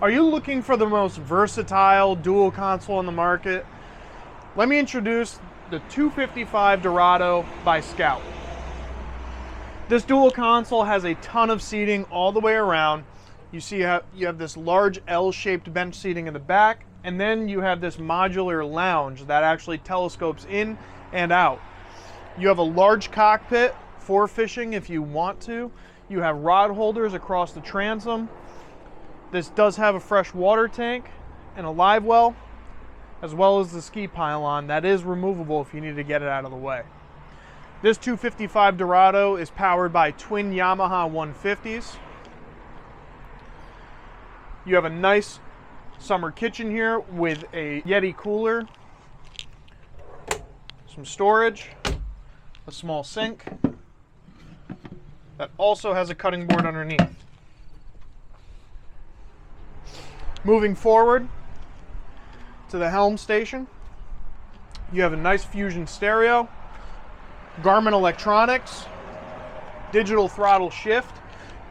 Are you looking for the most versatile dual console on the market? Let me introduce the 255 Dorado by Scout. This dual console has a ton of seating all the way around. You see you have this large L-shaped bench seating in the back, and then you have this modular lounge that actually telescopes in and out. You have a large cockpit for fishing if you want to. You have rod holders across the transom. This does have a fresh water tank and a live well, as well as the ski pylon that is removable if you need to get it out of the way. This 255 Dorado is powered by twin Yamaha 150s. You have a nice summer kitchen here with a Yeti cooler, some storage, a small sink that also has a cutting board underneath. Moving forward to the helm station, you have a nice Fusion stereo, Garmin electronics, digital throttle shift.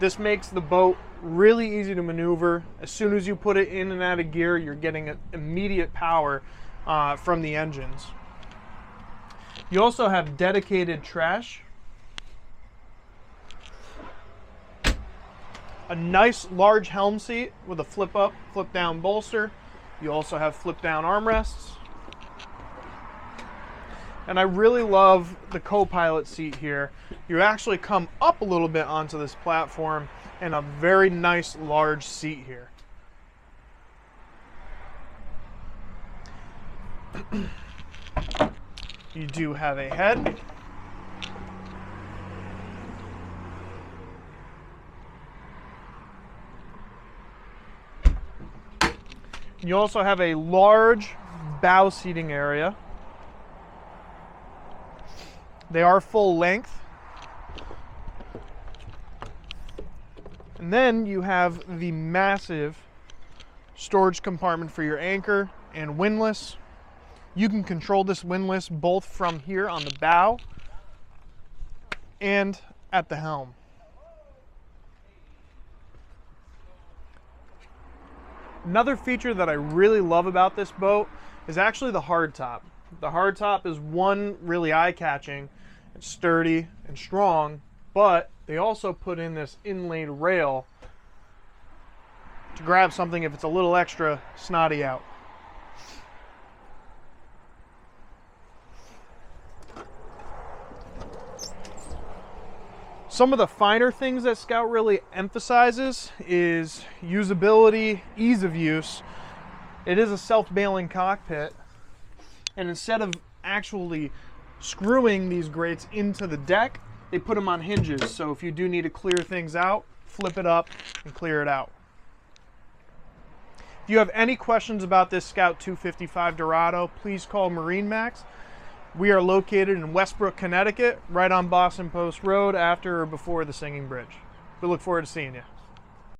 This makes the boat really easy to maneuver. As soon as you put it in and out of gear, you're getting immediate power from the engines. You also have dedicated trash, a nice large helm seat with a flip up, flip down bolster. You also have flip down armrests. And I really love the co-pilot seat here. You actually come up a little bit onto this platform and a very nice large seat here. You do have a head. You also have a large bow seating area. They are full length. And then you have the massive storage compartment for your anchor and windlass. You can control this windlass both from here on the bow and at the helm. Another feature that I really love about this boat is actually the hardtop. The hardtop is one really eye-catching. It's sturdy and strong, but they also put in this inlaid rail to grab something if it's a little extra snotty out. Some of the finer things that Scout really emphasizes is usability, ease of use. It is a self-bailing cockpit, and instead of actually screwing these grates into the deck, they put them on hinges, so if you do need to clear things out, flip it up and clear it out. If you have any questions about this Scout 255 Dorado, please call MarineMax. We are located in Westbrook, Connecticut, right on Boston Post Road, after or before the Singing Bridge. We look forward to seeing you.